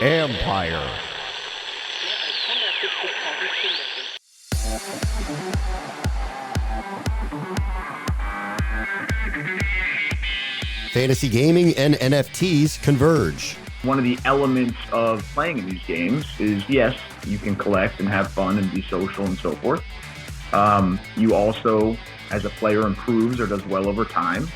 Empire. Fantasy gaming and NFTs converge. One of the elements of playing in these games is, yes, you can collect and have fun and be social and so forth. You also, as a player improves or does well over time,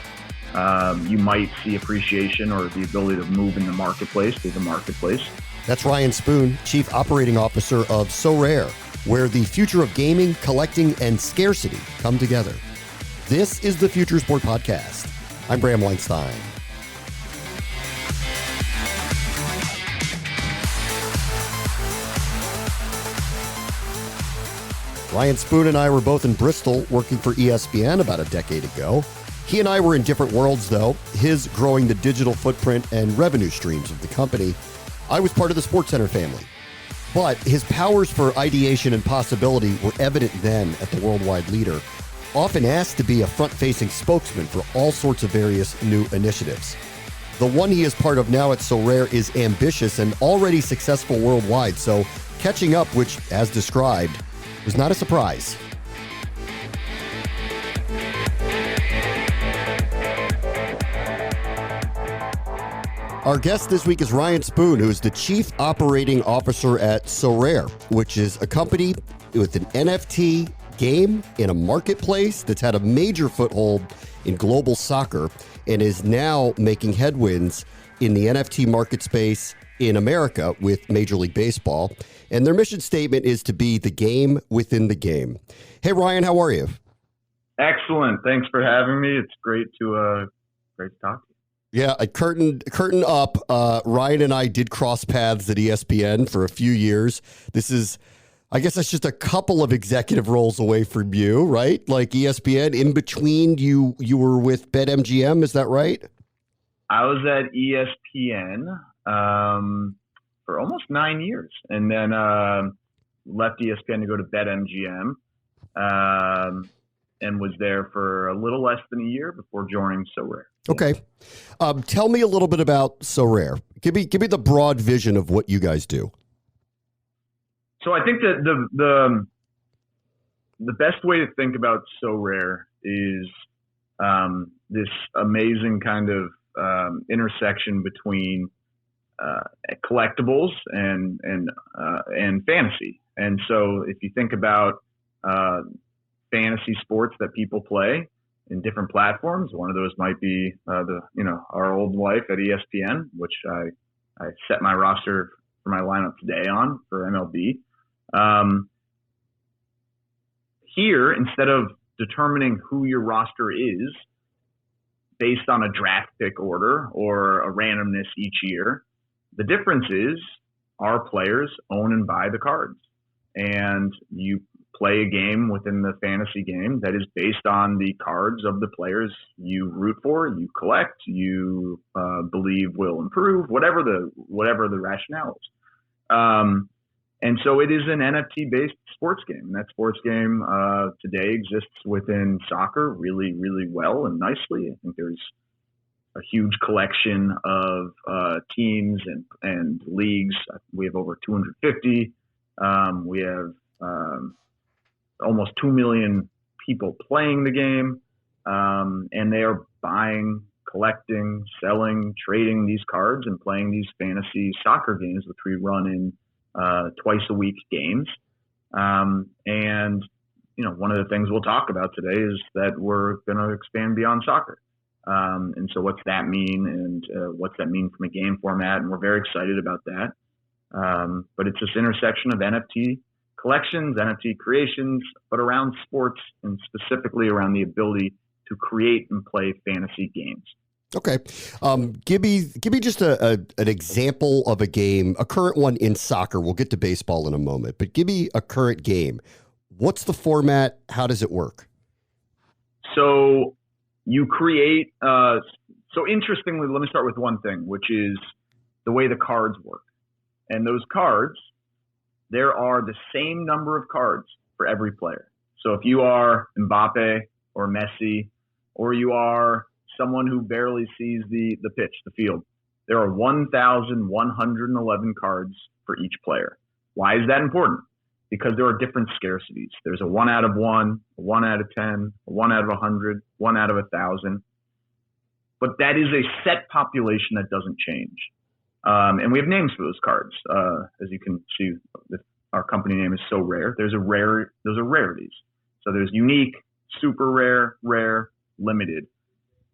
you might see appreciation or the ability to move in the marketplace, through the marketplace. That's Ryan Spoon, Chief Operating Officer of Sorare, where the future of gaming, collecting, and scarcity come together. This is the Future Sport Podcast. I'm Bram Weinstein. Ryan Spoon and I were both in Bristol working for ESPN about a decade ago. He and I were in different worlds, though. His growing the digital footprint and revenue streams of the company. I was part of the SportsCenter family. But his powers for ideation and possibility were evident then at the worldwide leader, often asked to be a front-facing spokesman for all sorts of various new initiatives. The one he is part of now at Sorare is ambitious and already successful worldwide, so catching up, which, as described, was not a surprise. Our guest this week is Ryan Spoon, who is the Chief Operating Officer at Sorare, which is a company with an NFT game in a marketplace that's had a major foothold in global soccer and is now making headwinds in the NFT market space in America with Major League Baseball. And their mission statement is to be the game within the game. Hey, Ryan, how are you? Excellent. Thanks for having me. It's great to talk to you. Yeah, a curtain up. Ryan and I did cross paths at ESPN for a few years. This is, I guess that's just a couple of executive roles away from you, right? Like ESPN, in between you were with BetMGM, is that right? I was at ESPN for almost 9 years, and then left ESPN to go to BetMGM, and was there for a little less than a year before joining Sorare. Okay. Tell me a little bit about Sorare. Give me the broad vision of what you guys do. So I think that the best way to think about Sorare is this amazing kind of intersection between collectibles and fantasy. And so if you think about fantasy sports that people play in different platforms, one of those might be our old life at ESPN, which I set my roster for my lineup today on for MLB. Here, instead of determining who your roster is based on a draft pick order or a randomness each year, the difference is our players own and buy the cards. And you play a game within the fantasy game that is based on the cards of the players you root for, you collect, you believe will improve, whatever the rationale is. And so it is an NFT-based sports game. And that sports game today exists within soccer really, really well and nicely. I think there's a huge collection of teams and leagues. We have over 250. We have almost 2 million people playing the game, and they are buying, collecting, selling, trading these cards and playing these fantasy soccer games, which we run in twice a week games. And one of the things we'll talk about today is that we're going to expand beyond soccer. And so what's that mean, and what's that mean from a game format? And we're very excited about that. But it's this intersection of NFT collections, NFT creations, but around sports and specifically around the ability to create and play fantasy games. Okay. Give me just an example of a game, a current one in soccer. We'll get to baseball in a moment, but give me a current game. What's the format? How does it work? So you create, so interestingly, let me start with one thing, which is the way the cards work. And those cards, there are the same number of cards for every player. So if you are Mbappe or Messi, or you are someone who barely sees the pitch, the field, There are 1,111 cards for each player. Why is that important? Because there are different scarcities. There's a 1 out of 1, a 1 out of 10, a 1 out of 100, 1 out of 1,000. But that is a set population that doesn't change. And we have names for those cards. As you can see, our company name is Sorare. Those are rarities. So there's unique, super rare, rare, limited.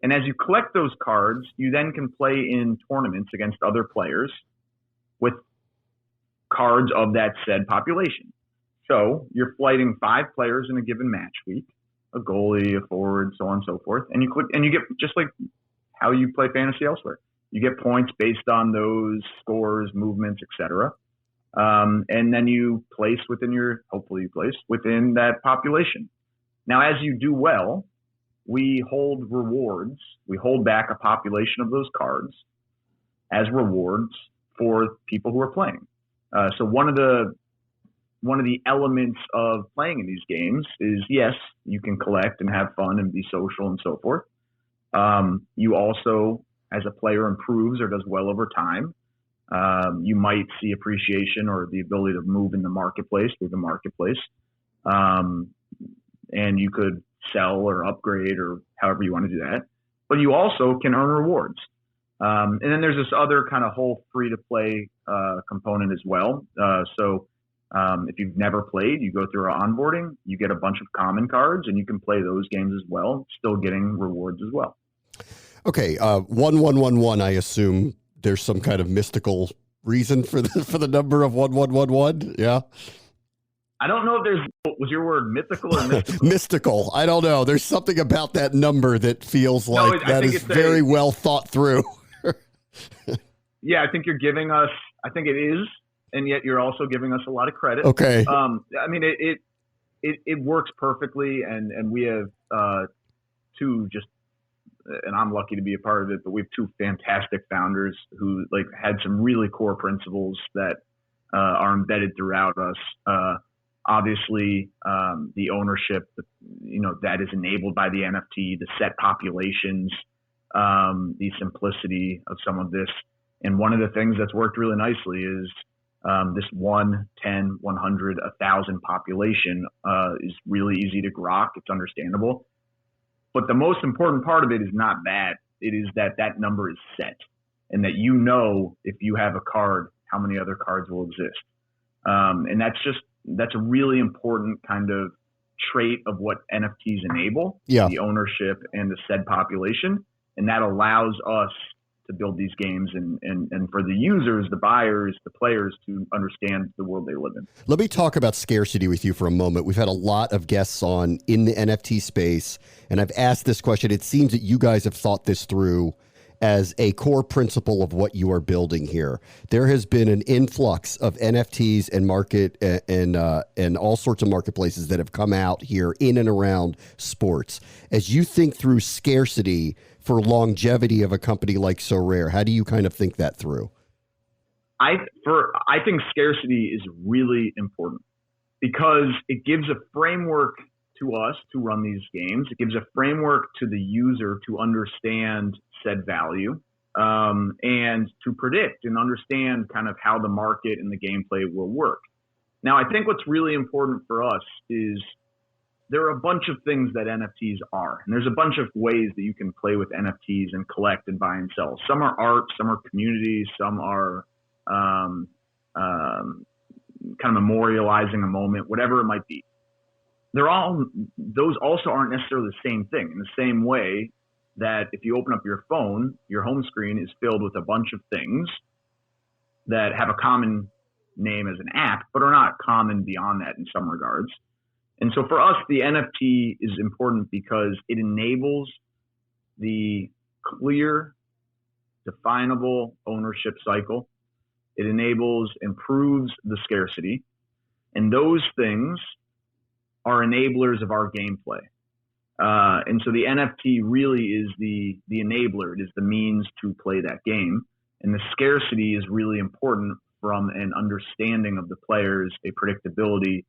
And as you collect those cards, you then can play in tournaments against other players with cards of that said population. So you're fighting 5 players in a given match week, a goalie, a forward, so on and so forth. And you get just like how you play fantasy elsewhere. You get points based on those scores, movements, etc. And then you place hopefully you place within that population. Now, as you do well, we hold rewards. We hold back a population of those cards as rewards for people who are playing. So one of the elements of playing in these games is, yes, you can collect and have fun and be social and so forth. You also, as a player improves or does well over time, you might see appreciation or the ability to move in the marketplace, through the marketplace. And you could sell or upgrade or however you want to do that. But you also can earn rewards. And then there's this other kind of whole free-to-play component as well. So if you've never played, you go through our onboarding, you get a bunch of common cards, and you can play those games as well, still getting rewards as well. Okay, 1111. I assume there's some kind of mystical reason for the number of 1111. Yeah. I don't know if was your word mythical or mystical? Mystical. I don't know. There's something about that number that feels like that is very well thought through. Yeah, I think you're giving us. I think it is, and yet you're also giving us a lot of credit. Okay. I mean, it works perfectly, and we have two just. And I'm lucky to be a part of it, but we have 2 fantastic founders who had some really core principles that are embedded throughout us. Obviously, the ownership, that is enabled by the NFT, the set populations, the simplicity of some of this. And one of the things that's worked really nicely is this 1, 10, 100, 1,000 population is really easy to grok. It's understandable. But the most important part of it is not that. It is that number is set, and that if you have a card, how many other cards will exist. And that's a really important kind of trait of what NFTs enable, the ownership and the said population. And that allows us to build these games and for the users, the buyers, the players to understand the world they live in. Let me talk about scarcity with you for a moment. We've had a lot of guests on in the NFT space, and I've asked this question. It seems that you guys have thought this through as a core principle of what you are building here. There has been an influx of NFTs and market and all sorts of marketplaces that have come out here in and around sports. As you think through scarcity for longevity of a company like Sorare, how do you kind of think that through? I think scarcity is really important because it gives a framework to us to run these games. It gives a framework to the user to understand said value and to predict and understand kind of how the market and the gameplay will work. Now, I think what's really important for us is there are a bunch of things that NFTs are, and there's a bunch of ways that you can play with NFTs and collect and buy and sell. Some are art, some are communities, some are kind of memorializing a moment, whatever it might be. Those also aren't necessarily the same thing, in the same way that if you open up your phone, your home screen is filled with a bunch of things that have a common name as an app, but are not common beyond that in some regards. And so for us, the NFT is important because it enables the clear, definable ownership cycle. It improves the scarcity. And those things are enablers of our gameplay. And so the NFT really is the enabler. It is the means to play that game. And the scarcity is really important from an understanding of the players, a predictability.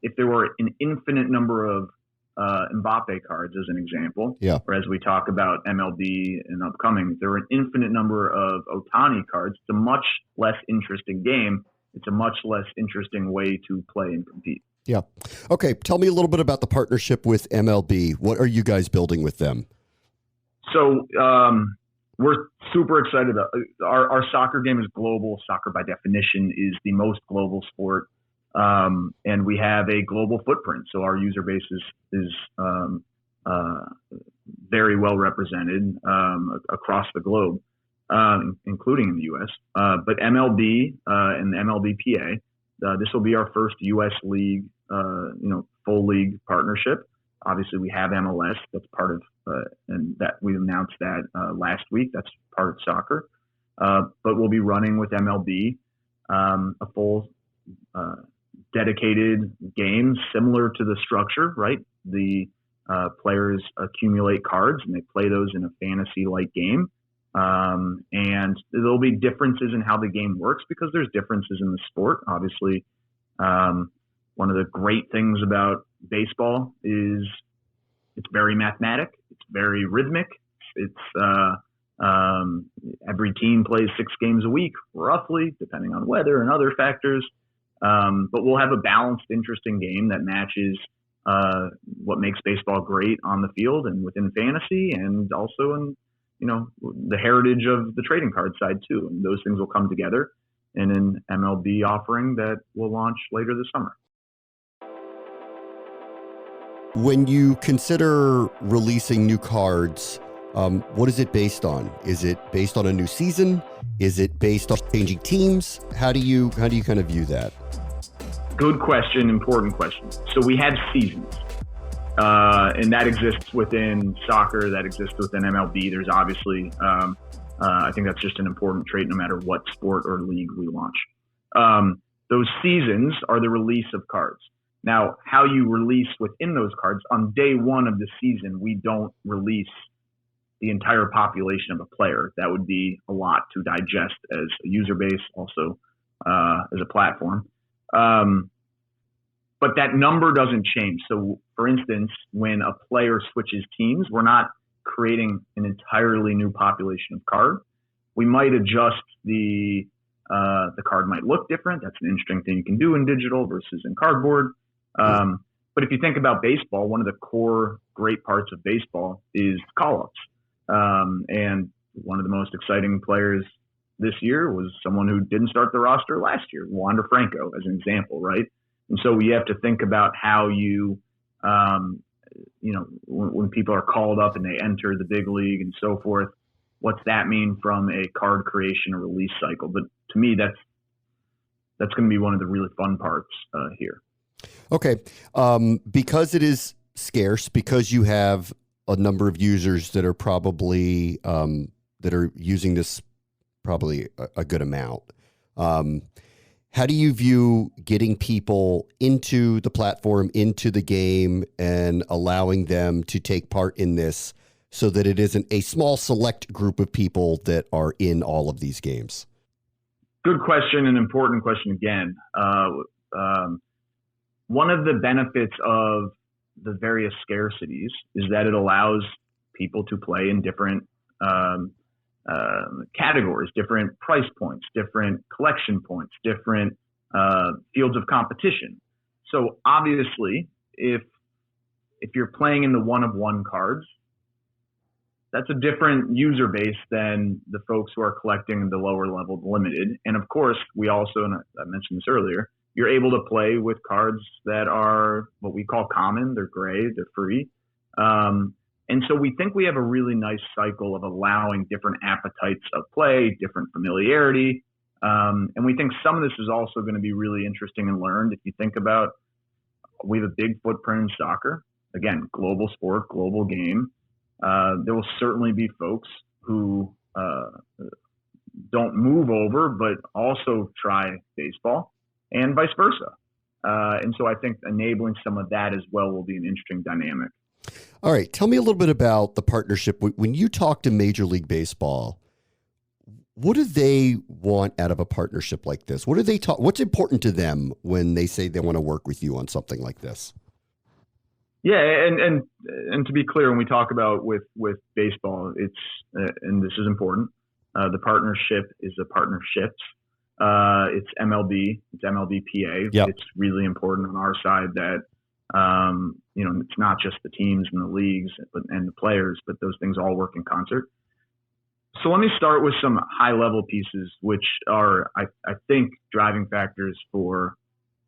If there were an infinite number of Mbappe cards as an example. Yeah. Or as we talk about MLB and upcoming, there are an infinite number of Otani cards. It's a much less interesting game. It's a much less interesting way to play and compete. Yeah. Okay. Tell me a little bit about the partnership with MLB. What are you guys building with them? So we're super excited. Our soccer game is global. Soccer, by definition, is the most global sport. And we have a global footprint. So our user base is very well represented across the globe, including in the U.S. But MLB and the MLBPA, this will be our first U.S. league, full league partnership. Obviously, we have MLS. That's part of, and that we announced that last week. That's part of soccer. But we'll be running with MLB a full dedicated game similar to the structure, right? The players accumulate cards and they play those in a fantasy-like game. And there'll be differences in how the game works because there's differences in the sport. Obviously, one of the great things about baseball is it's very mathematic. It's very rhythmic. It's every team plays 6 games a week, roughly, depending on weather and other factors. But we'll have a balanced, interesting game that matches what makes baseball great on the field and within fantasy, and also in the heritage of the trading card side too. And those things will come together in an MLB offering that will launch later this summer. When you consider releasing new cards, what is it based on? Is it based on a new season? Is it based on changing teams? How do you kind of view that? Good question, important question. So we have seasons, and that exists within soccer, that exists within MLB. There's obviously, I think that's just an important trait no matter what sport or league we launch. Those seasons are the release of cards. Now, how you release within those cards, on day one of the season, we don't release the entire population of a player. That would be a lot to digest as a user base, also as a platform. But that number doesn't change. So, for instance, when a player switches teams, we're not creating an entirely new population of card. We might adjust the card might look different. That's an interesting thing you can do in digital versus in cardboard. But if you think about baseball, one of the core great parts of baseball is call-ups. And one of the most exciting players this year was someone who didn't start the roster last year, Wander Franco, as an example, right? And so we have to think about how you, when people are called up and they enter the big league and so forth, what's that mean from a card creation or release cycle? But to me, that's going to be one of the really fun parts here. Okay. Because it is scarce, because you have a number of users that are probably that are using this probably a good amount. How do you view getting people into the platform, into the game, and allowing them to take part in this so that it isn't a small select group of people that are in all of these games? Good question, an important question again. One of the benefits of the various scarcities is that it allows people to play in different categories, different price points, different collection points, different fields of competition. So obviously, if you're playing in the one-of-one cards, that's a different user base than the folks who are collecting the lower level limited. And of course, we also, and I mentioned this earlier, you're able to play with cards that are what we call common. They're gray, they're free. And so we think we have a really nice cycle of allowing different appetites of play, different familiarity. And we think some of this is also going to be really interesting and learned. If you think about, we have a big footprint in soccer. Again, global sport, global game. There will certainly be folks who don't move over, but also try baseball, and vice versa. And so I think enabling some of that as well will be an interesting dynamic. All right. Tell me a little bit about the partnership. When you talk to Major League Baseball, what do they want out of a partnership like this? What do they talk? What's important to them when they say they want to work with you on something like this? Yeah, and to be clear, when we talk about with baseball, it's and this is important. The partnership is a partnerships. It's MLB, it's MLBPA. Yep. It's really important on our side that it's not just the teams and the leagues and the players, but those things all work in concert. So let me start with some high level pieces, which are I think driving factors for.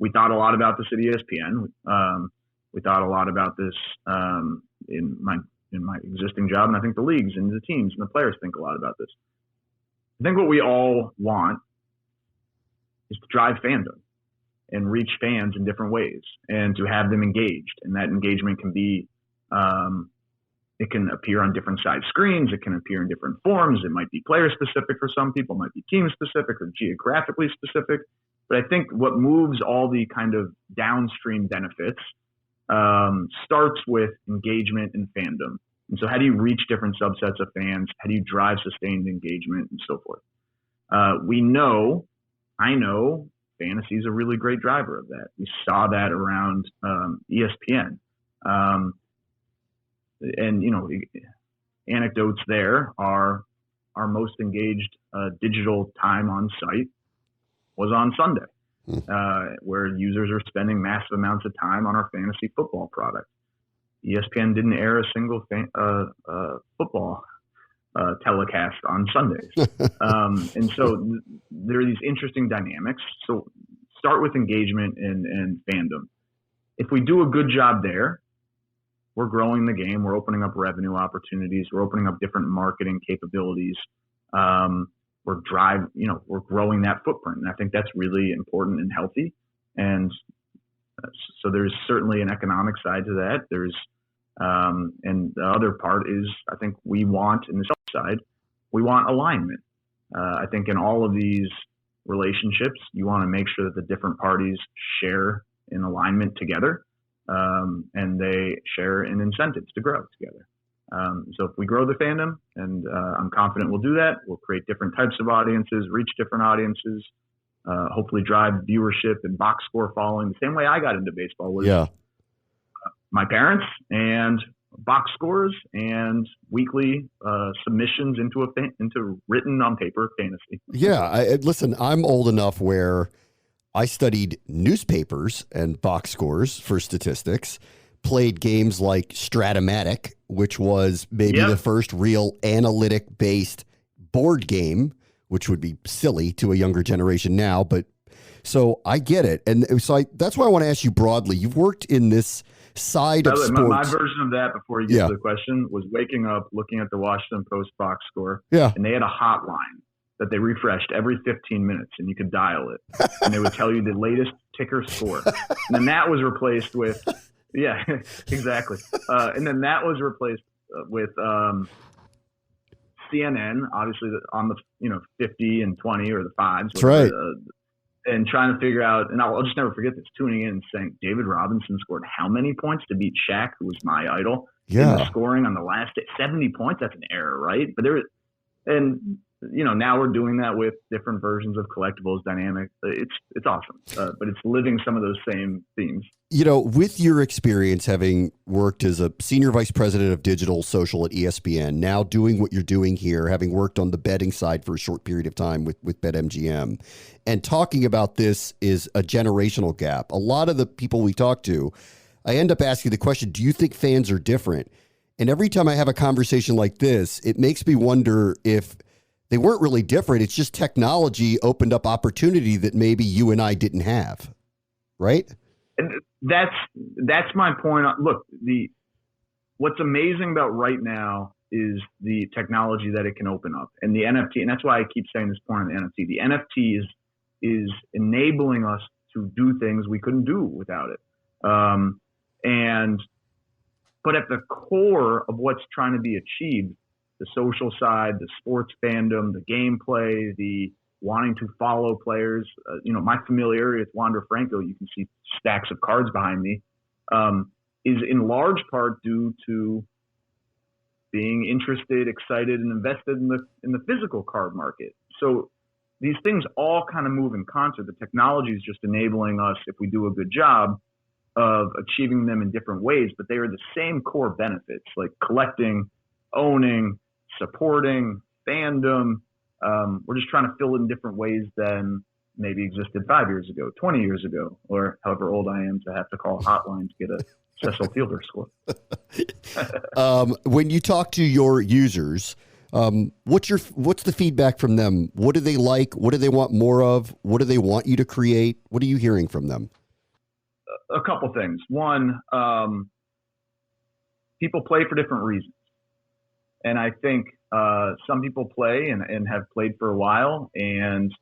We thought a lot about this at ESPN. We thought a lot about this in my existing job, and I think the leagues and the teams and the players think a lot about this. I think what we all want is to drive fandom and reach fans in different ways, and to have them engaged. And that engagement can be, it can appear on different size screens. It can appear in different forms. It might be player specific for some people, might be team specific or geographically specific. But I think what moves all the kind of downstream benefits starts with engagement and fandom. And so how do you reach different subsets of fans? How do you drive sustained engagement and so forth? I know fantasy is a really great driver of that. We saw that around ESPN. Anecdotes there are our most engaged digital time on site was on Sunday, where users are spending massive amounts of time on our fantasy football product. ESPN didn't air a single football telecast on Sundays. And so there are these interesting dynamics. So start with engagement and fandom. If we do a good job there, we're growing the game. We're opening up revenue opportunities. We're opening up different marketing capabilities. We're growing that footprint. And I think that's really important and healthy. And so there's certainly an economic side to that. And the other part is, I think we want, in the side, we want alignment. I think in all of these relationships, you want to make sure that the different parties share in alignment together, and they share in incentives to grow together. So if we grow the fandom, and I'm confident we'll do that, we'll create different types of audiences, reach different audiences, hopefully drive viewership and box score following. The same way I got into baseball was my parents and box scores and weekly submissions into written on paper fantasy. Yeah, listen, I'm old enough where I studied newspapers and box scores for statistics, played games like Stratomatic, which was maybe the first real analytic-based board game, which would be silly to a younger generation now. But so I get it. And so that's why I want to ask you broadly. You've worked in this side of sports. My version of that, before you get to the question, was waking up, looking at the Washington Post box score, and they had a hotline that they refreshed every 15 minutes, and you could dial it, and they would tell you the latest ticker score. And then that was replaced with, exactly. And then that was replaced with CNN, obviously on the 50 and 20 or the fives. That's right. And trying to figure out, and I'll just never forget this, tuning in and saying David Robinson scored how many points to beat Shaq, who was my idol, in the scoring on the last 70 points. That's an error, right? But now we're doing that with different versions of collectibles, dynamic. It's awesome, but it's living some of those same themes. With your experience having worked as a senior vice president of digital social at ESPN, now doing what you're doing here, having worked on the betting side for a short period of time with BetMGM, and talking about this is a generational gap. A lot of the people we talk to, I end up asking the question, do you think fans are different? And every time I have a conversation like this, it makes me wonder if they weren't really different. It's just technology opened up opportunity that maybe you and I didn't have, right? And that's my point. Look, what's amazing about right now is the technology that it can open up, and the NFT. And that's why I keep saying this point on the NFT. The NFT is enabling us to do things we couldn't do without it. But at the core of what's trying to be achieved, the social side, the sports fandom, the gameplay, the wanting to follow players. My familiarity with Wander Franco, you can see stacks of cards behind me, is in large part due to being interested, excited, and invested in the physical card market. So these things all kind of move in concert. The technology is just enabling us, if we do a good job, of achieving them in different ways, but they are the same core benefits, like collecting, owning, supporting, fandom. We're just trying to fill it in different ways than maybe existed 5 years ago, 20 years ago, or however old I am to have to call a hotline to get a Cecil Fielder score. When you talk to your users, what's the feedback from them? What do they like? What do they want more of? What do they want you to create? What are you hearing from them? A couple things. One, people play for different reasons. And I think some people play and have played for a while and,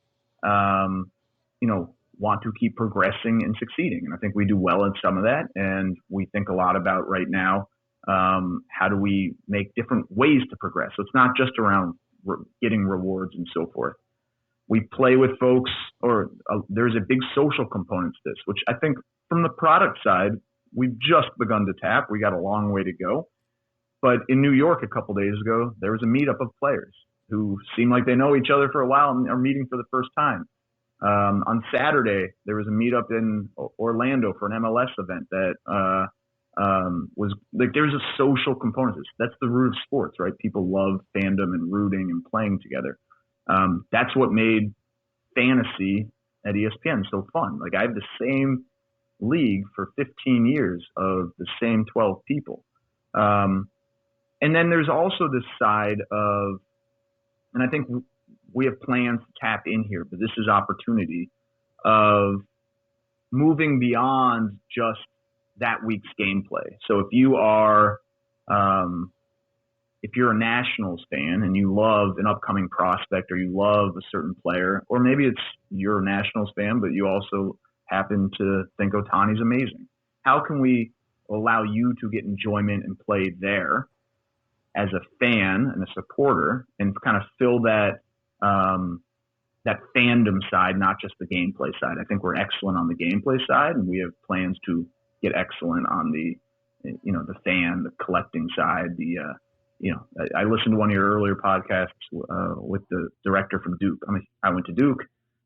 want to keep progressing and succeeding. And I think we do well at some of that. And we think a lot about right now, how do we make different ways to progress? So it's not just around getting rewards and so forth. We play with folks, or there's a big social component to this, which I think from the product side, we've just begun to tap. We got a long way to go. But in New York a couple days ago, there was a meetup of players who seem like they know each other for a while and are meeting for the first time. On Saturday, there was a meetup in Orlando for an MLS event that was like, there's a social component to this. That's the root of sports, right? People love fandom and rooting and playing together. That's what made fantasy at ESPN so fun. Like, I have the same league for 15 years of the same 12 people. And then there's also this side of, and I think we have plans to tap in here, but this is opportunity of moving beyond just that week's gameplay. So if you are, if you're a Nationals fan and you love an upcoming prospect, or you love a certain player, or maybe it's you're a Nationals fan, but you also happen to think Ohtani's amazing. How can we allow you to get enjoyment and play there as a fan and a supporter, and kind of fill that that fandom side, not just the gameplay side? I think we're excellent on the gameplay side, and we have plans to get excellent on the fan, the collecting side. I listened to one of your earlier podcasts with the director from Duke. I went to Duke.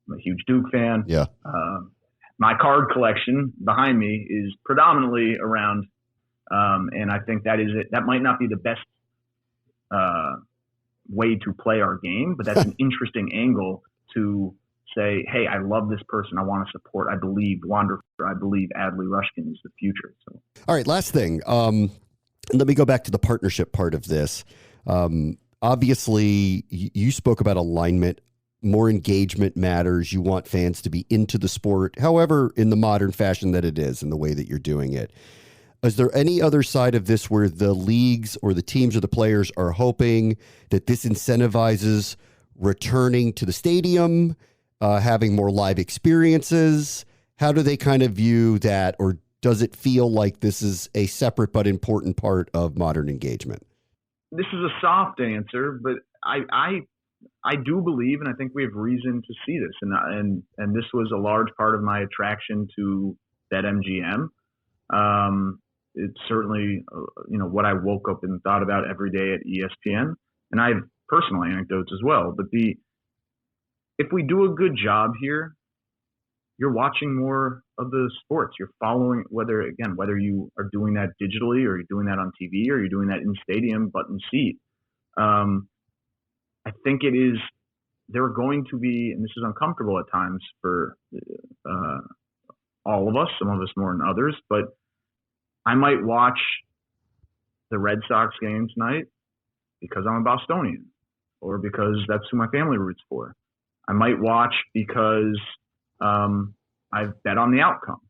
I'm a huge Duke fan. Yeah. My card collection behind me is predominantly around, and I think that is it. That might not be the best way to play our game, but that's an interesting angle to say, hey, I love this person. I want to support. I believe Wanderfer. I believe Adley Rushkin is the future. So, all right, last thing. Let me go back to the partnership part of this. Obviously, you spoke about alignment. More engagement matters. You want fans to be into the sport, however, in the modern fashion that it is, in the way that you're doing it. Is there any other side of this where the leagues or the teams or the players are hoping that this incentivizes returning to the stadium, having more live experiences? How do they kind of view that, or does it feel like this is a separate but important part of modern engagement? This is a soft answer, but I do believe, and I think we have reason to see this, and this was a large part of my attraction to BetMGM. It's certainly, what I woke up and thought about every day at ESPN, and I have personal anecdotes as well. But if we do a good job here, you're watching more of the sports. You're following, whether you are doing that digitally, or you're doing that on TV, or you're doing that in stadium, button seat. I think there are going to be, and this is uncomfortable at times for all of us, some of us more than others, but I might watch the Red Sox game tonight because I'm a Bostonian, or because that's who my family roots for. I might watch because I've bet on the outcome.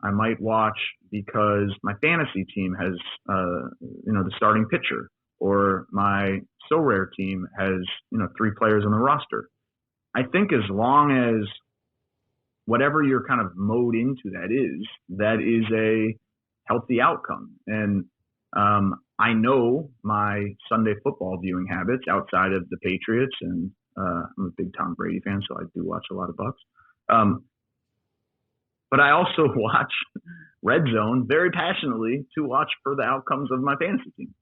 I might watch because my fantasy team has, the starting pitcher, or my Sorare team has, 3 players on the roster. I think as long as whatever your kind of mode into that is a healthy outcome. And I know my Sunday football viewing habits outside of the Patriots, and I'm a big Tom Brady fan, so I do watch a lot of Bucks. But I also watch Red Zone very passionately to watch for the outcomes of my fantasy team.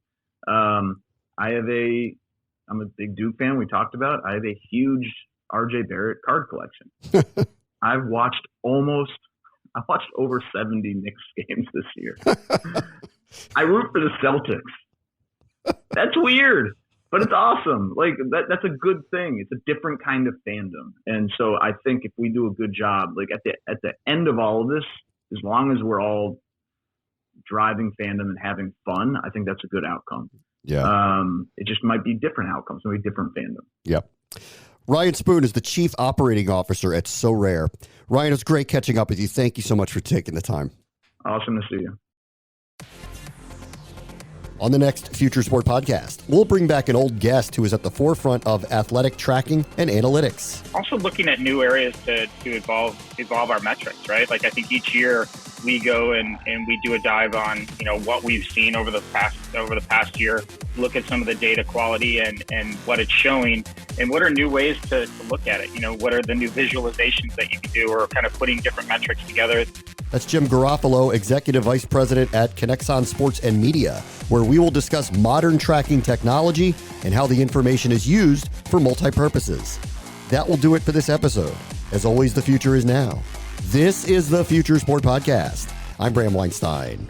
I'm a big Duke fan. We talked about, I have a huge RJ Barrett card collection. I've watched almost I watched over 70 Knicks games this year. I root for the Celtics. That's weird, but it's awesome. Like that's a good thing. It's a different kind of fandom. And so I think if we do a good job, like at the end of all of this, as long as we're all driving fandom and having fun, I think that's a good outcome. Yeah. It just might be different outcomes, maybe different fandom. Yep. Ryan Spoon is the Chief Operating Officer at Sorare. Ryan, it's great catching up with you. Thank you so much for taking the time. Awesome to see you. On the next Future Sport podcast, we'll bring back an old guest who is at the forefront of athletic tracking and analytics. Also looking at new areas to evolve our metrics, right? Like I think each year we go and we do a dive on, what we've seen over the past year, look at some of the data quality and what it's showing and what are new ways to look at it. What are the new visualizations that you can do or kind of putting different metrics together. That's Jim Garofalo, Executive Vice President at Connexon Sports and Media, where we will discuss modern tracking technology and how the information is used for multi-purposes. That will do it for this episode. As always, the future is now. This is the Future Sport Podcast. I'm Bram Weinstein.